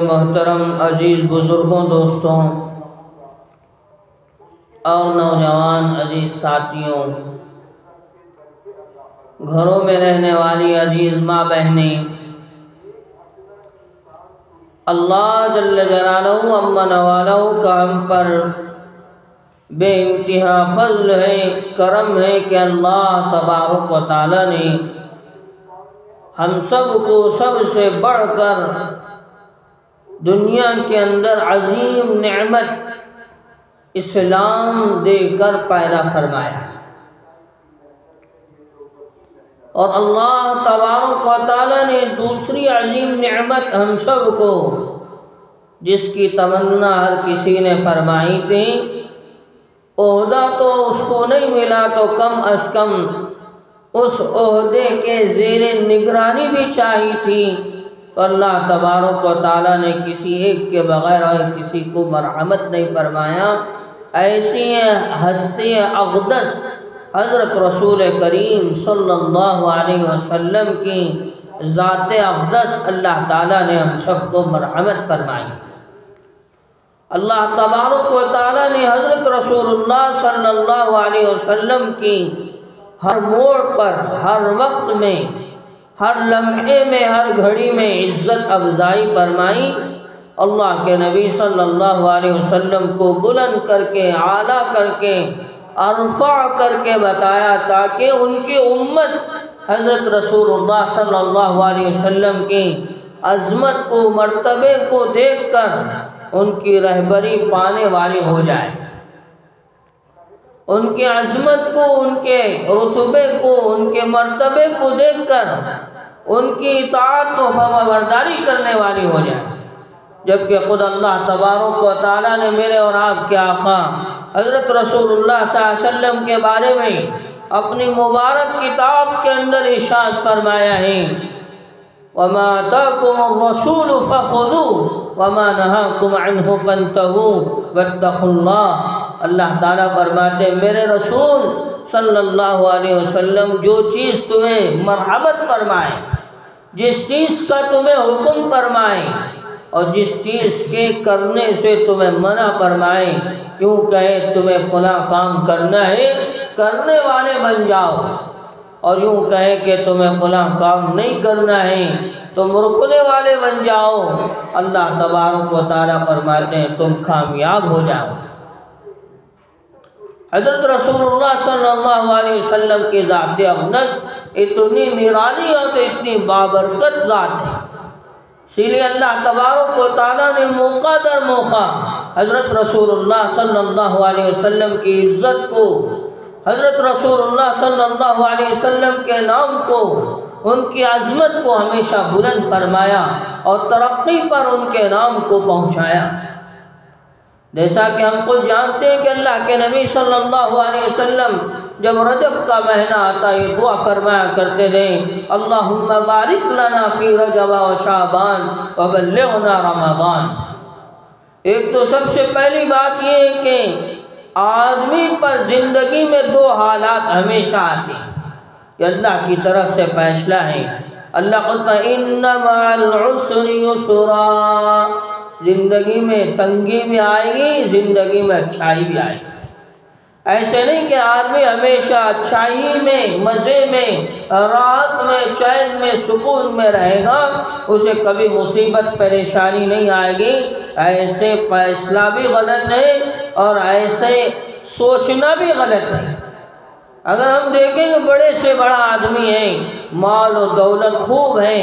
محترم عزیز بزرگوں، دوستوں اور نوجوان عزیز ساتھیوں، گھروں میں رہنے والی عزیز ماں بہنیں، اللہ جل جلالہ امن والہ کا ہم پر بے انتہا فضل ہے، کرم ہے کہ اللہ تبارک و تعالی نے ہم سب کو سب سے بڑھ کر دنیا کے اندر عظیم نعمت اسلام دے کر پیدا فرمایا، اور اللہ تبارک و تعالی نے دوسری عظیم نعمت ہم سب کو، جس کی تمنا ہر کسی نے فرمائی تھی، عہدہ تو اس کو نہیں ملا تو کم از کم اس عہدے کے زیر نگرانی بھی چاہی تھی، تو اللہ تبارک و تعالیٰ نے کسی ایک کے بغیر اور کسی کو مرحمت نہیں فرمایا۔ ایسی ہستی اقدس حضرت رسول کریم صلی اللہ علیہ وسلم کی ذات اقدس اللہ تعالیٰ نے ہم سب کو مرحمت فرمائی۔ اللہ تبارک و تعالیٰ نے حضرت رسول اللہ صلی اللہ علیہ وسلم کی ہر موڑ پر، ہر وقت میں، ہر لمحے میں، ہر گھڑی میں عزت افزائی فرمائی۔ اللہ کے نبی صلی اللہ علیہ وسلم کو بلند کر کے، اعلیٰ کر کے، ارفع کر کے بتایا، تاکہ ان کی امت حضرت رسول اللہ صلی اللہ علیہ وسلم کی عظمت کو، مرتبے کو دیکھ کر ان کی رہبری پانے والی ہو جائے، ان کی عظمت کو، ان کے رتبے کو، ان کے مرتبے کو دیکھ کر ان کی اطاعت و فرمانبرداری کرنے والی ہو جائے۔ جبکہ خود اللہ تبارک و تعالیٰ نے میرے اور آپ کے آقا حضرت رسول اللہ صلی اللہ علیہ وسلم کے بارے میں اپنی مبارک کتاب کے اندر ارشاد فرمایا ہے، وَمَا آتَاكُمُ الرَّسُولُ فَخُذُوهُ وَمَا نَهَاكُمْ عَنْهُ فَانْتَهُوا وَاتَّقُوا اللَّهَ۔ اللہ تعالیٰ فرماتے ہیں میرے رسول صلی اللہ علیہ وسلم جو چیز تمہیں مرحمت فرمائے، جس چیز کا تمہیں حکم فرمائے اور جس چیز کے کرنے سے تمہیں منع فرمائے، کیوں کہے تمہیں فلاں کام کرنا ہے، کرنے والے بن جاؤ، اور یوں کہے کہ تمہیں فلاں کام نہیں کرنا ہے، تم رکنے والے بن جاؤ، اللہ تبارک و تعالیٰ فرماتے ہیں تم کامیاب ہو جاؤ۔ حضرت رسول اللہ صلی اللہ علیہ وسلم کی ذات اقدس اتنی نرالی اور اتنی بابرکت ذات ہے، اسی لیے اللہ تبارک و تعالیٰ نے موقع در موقع حضرت رسول اللہ صلی اللہ علیہ وسلم کی عزت کو، حضرت رسول اللہ صلی اللہ علیہ وسلم کے نام کو، ان کی عظمت کو ہمیشہ بلند فرمایا اور ترقی پر ان کے نام کو پہنچایا۔ جیسا کہ ہم خود جانتے ہیں کہ اللہ کے نبی صلی اللہ علیہ وسلم جب رجب کا مہینہ آتا یہ دعا فرمایا کرتے تھے، اللہم بارک لنا فی رجب و شعبان وبلغنا رمضان۔ ایک تو سب سے پہلی بات یہ ہے کہ آدمی پر زندگی میں دو حالات ہمیشہ آتے ہیں، کہ اللہ کی طرف سے فیصلہ ہے۔ اللہ قلتا ان مع العسر یسرا، زندگی میں تنگی بھی آئے گی، زندگی میں اچھائی بھی آئے گی۔ ایسے نہیں کہ آدمی ہمیشہ اچھائی میں، مزے میں، راحت میں، چین میں، سکون میں رہے گا، اسے کبھی مصیبت پریشانی نہیں آئے گی۔ ایسے فیصلہ بھی غلط ہے اور ایسے سوچنا بھی غلط ہے۔ اگر ہم دیکھیں کہ بڑے سے بڑا آدمی ہے، مال و دولت خوب ہے،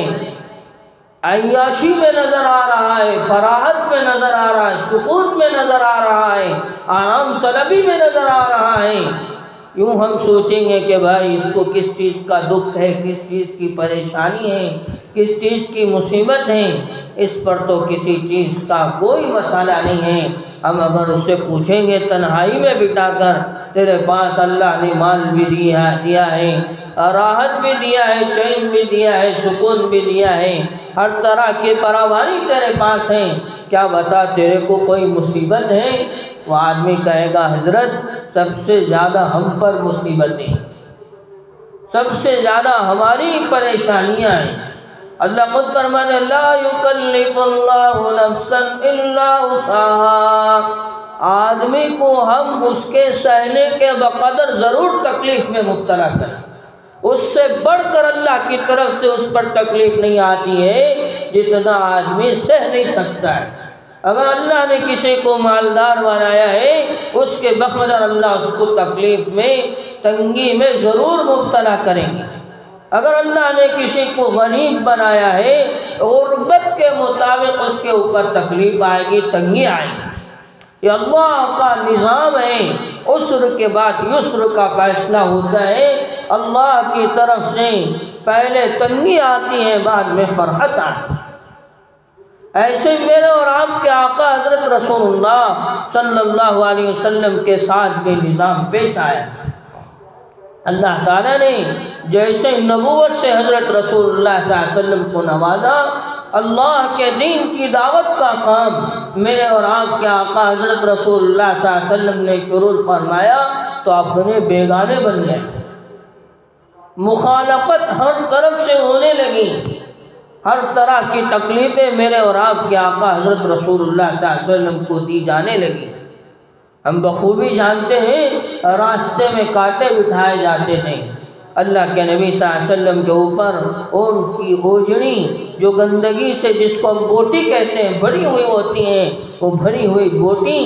عیاشی میں نظر آ رہا ہے، فراحت میں نظر آ رہا ہے، سکون میں نظر آ رہا ہے، آرام طلبی میں نظر آ رہا ہے، یوں ہم سوچیں گے کہ بھائی اس کو کس چیز کا دکھ ہے، کس چیز کی پریشانی ہے، کس چیز کی مصیبت ہے، اس پر تو کسی چیز کا کوئی مسئلہ نہیں ہے۔ ہم اگر اس سے پوچھیں گے تنہائی میں بٹا کر، تیرے پاس اللہ نے مال بھی دیا ہے، راحت بھی دیا ہے، چین بھی دیا ہے، سکون بھی دیا ہے، ہر طرح کی فراوانی تیرے پاس ہے، کیا بتا تیرے کو کوئی مصیبت ہے؟ وہ آدمی کہے گا حضرت سب سے زیادہ ہم پر مصیبتیں، سب سے زیادہ ہماری پریشانیاں ہیں، اللہ خود فرماتے لا یکلف اللہ نفسا الا وسعها، آدمی کو ہم اس کے سہنے کے بقدر ضرور تکلیف میں مبتلا کریں، اس سے بڑھ کر اللہ کی طرف سے اس پر تکلیف نہیں آتی ہے جتنا آدمی سہ نہیں سکتا ہے۔ اگر اللہ نے کسی کو مالدار بنایا ہے اس کے بقدر اللہ اس کو تکلیف میں، تنگی میں ضرور مبتلا کریں گے۔ اگر اللہ نے کسی کو غنی بنایا ہے غربت کے مطابق اس کے اوپر تکلیف آئے گی، تنگی آئے گی۔ یہ اللہ کا نظام ہے، عسر کے بعد یسر کا فیصلہ ہوتا ہے۔ اللہ کی طرف سے پہلے تنگی آتی ہے، بعد میں فرحت آتی ہے۔ ایسے میرے اور آپ کے آقا حضرت رسول اللہ صلی اللہ علیہ وسلم کے ساتھ بھی نظام پیش آیا۔ اللہ تعالیٰ نے جیسے نبوت سے حضرت رسول اللہ صلی اللہ علیہ وسلم کو نوازا، اللہ کے دین کی دعوت کا کام میرے اور آپ کے آقا حضرت رسول اللہ صلی اللہ علیہ وسلم نے شروع فرمایا تو اپنے بیگانے بن گئے۔ مخالفت ہر طرف سے ہونے لگی، ہر طرح کی تکلیفیں میرے اور آپ کے آقا حضرت رسول اللہ صلی اللہ علیہ وسلم کو دی جانے لگی۔ ہم بخوبی جانتے ہیں راستے میں کانٹے بٹھائے جاتے تھے، اللہ کے نبی صلی اللہ علیہ وسلم کے اوپر ان کی اوجڑی جو گندگی سے، جس کو ہم بوٹی کہتے ہیں، بھری ہوئی ہوتی ہیں، وہ بھری ہوئی بوٹی،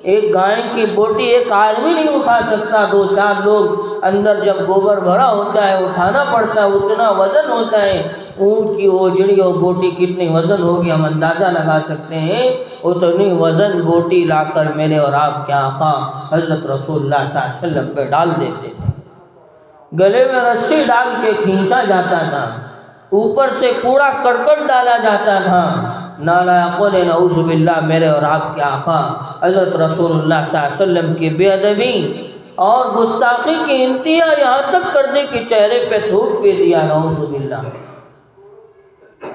ایک گائے کی بوٹی ایک آدمی نہیں اٹھا سکتا، دو چار لوگ اندر جب گوبر بھرا ہوتا ہے اٹھانا پڑتا ہے، اتنا وزن ہوتا ہے۔ اونٹ کی اوجڑی اور بوٹی کتنی وزن ہوگی ہم اندازہ لگا سکتے ہیں، اتنی وزن بوٹی لا کر میرے اور آپ کے آقا حضرت رسول اللہ صلی اللہ علیہ وسلم پہ ڈال دیتے تھے۔ گلے میں رسی ڈال کے کھینچا جاتا تھا، اوپر سے کوڑا کرکٹ ڈالا جاتا تھا۔ نالائقوں نے نعوذ باللہ میرے اور آپ کے آقا حضرت رسول اللہ صلی اللہ علیہ وسلم کی بے ادبی اور گستاخی کی انتہا یہاں تک کر دی کہ چہرے پہ تھوک بھی دیا، نعوذ باللہ۔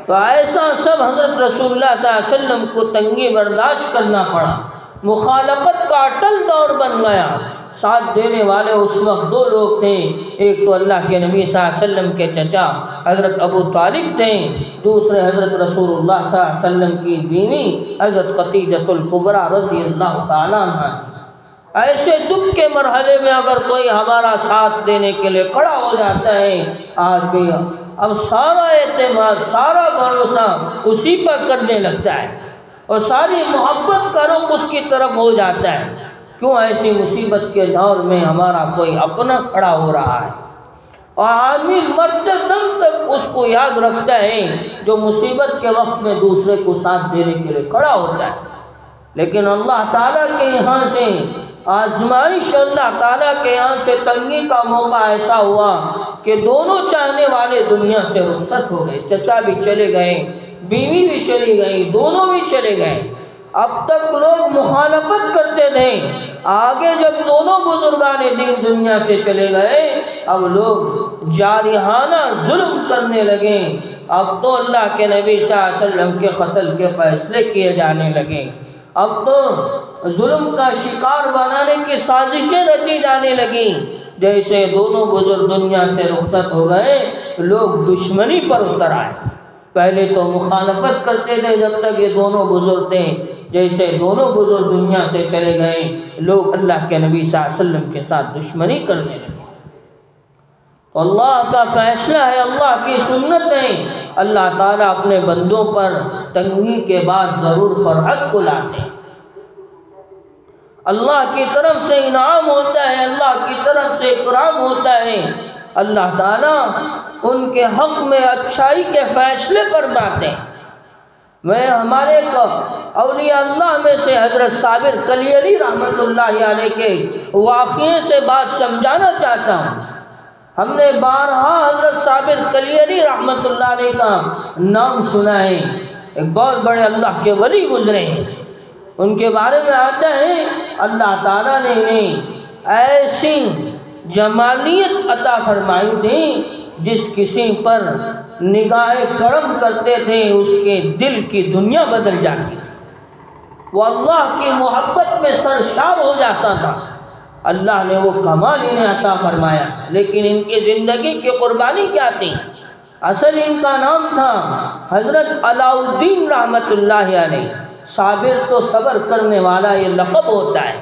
تو ایسا سب حضرت رسول اللہ صلی اللہ علیہ وسلم کو تنگی برداشت کرنا پڑا، مخالفت کا اٹل دور بن گیا۔ ساتھ دینے والے اس وقت دو لوگ تھے، ایک تو اللہ کے نبی صلی اللہ علیہ وسلم کے چچا حضرت ابو طالب تھے، دوسرے حضرت رسول اللہ صلی اللہ علیہ وسلم کی بیوی حضرت خدیجہ الکبریٰ رضی اللہ تعالیٰ عنہا۔ ایسے دکھ کے مرحلے میں اگر کوئی ہمارا ساتھ دینے کے لیے کھڑا ہو جاتا ہے، آج بھی اب سارا اعتماد، سارا بھروسہ اسی پر کرنے لگتا ہے اور ساری محبت کا رخ اس کی طرف ہو جاتا ہے۔ کیوں ایسی مصیبت کے دور میں ہمارا کوئی اپنا کھڑا ہو رہا ہے، اور آدمی مرتے دم تک اس کو یاد رکھتا ہے جو مصیبت کے وقت میں دوسرے کو ساتھ دینے کے لیے کھڑا ہوتا ہے۔ لیکن اللہ تعالیٰ کے یہاں سے آزمائش، اللہ تعالیٰ کے یہاں سے تنگی کا موقع ایسا ہوا کہ دونوں چاہنے والے دنیا سے رخصت ہو گئے، چچا بھی چلے گئے، بیوی بھی چلی گئی، دونوں بھی چلے گئے۔ اب تک لوگ مخالفت کرتے تھے، آگے جب دونوں بزرگان دین دنیا سے چلے گئے، اب لوگ جارحانہ ظلم کرنے لگے۔ اب تو اللہ کے نبی صلی اللہ علیہ وسلم کے قتل کے فیصلے کیے جانے لگے، اب تو ظلم کا شکار بنانے کی سازشیں رچی جانے لگیں۔ جیسے دونوں بزرگ دنیا سے رخصت ہو گئے، لوگ دشمنی پر اتر آئے۔ پہلے تو مخالفت کرتے تھے جب تک یہ دونوں بزرگ تھے، جیسے دونوں بزرگ دنیا سے چلے گئے، لوگ اللہ کے نبی صلی اللہ علیہ وسلم کے ساتھ دشمنی کرنے لگے۔ تو اللہ کا فیصلہ ہے، اللہ کی سنت ہے، اللہ تعالیٰ اپنے بندوں پر تنگی کے بعد ضرور فرحت کو لاتے ہیں۔ اللہ کی طرف سے انعام ہوتا ہے، اللہ کی طرف سے اکرام ہوتا ہے، اللہ تعالیٰ ان کے حق میں اچھائی کے فیصلے فرماتے ہیں۔ میں ہمارے اولیاء اللہ میں سے حضرت صابر کلیلی رحمۃ اللہ علیہ کے واقعے سے بات سمجھانا چاہتا ہوں۔ ہم نے بارہا حضرت صابر کلیلی رحمۃ اللہ علیہ کا نام سنا ہے، ایک بہت بڑے اللہ کے ولی گزرے ہیں۔ ان کے بارے میں آتا ہے اللہ تعالیٰ نے انہیں ایسی جمالیت عطا فرمائی تھی جس کسی پر نگاہ کرم کرتے تھے اس کے دل کی دنیا بدل جاتی تھی، وہ اللہ کی محبت میں سرشار ہو جاتا تھا۔ اللہ نے وہ کمال انہیں عطا فرمایا، لیکن ان کی زندگی کی قربانی کیا تھی؟ اصل ان کا نام تھا حضرت علاؤالدین رحمت اللہ علیہ، صابر تو صبر کرنے والا یہ لقب ہوتا ہے۔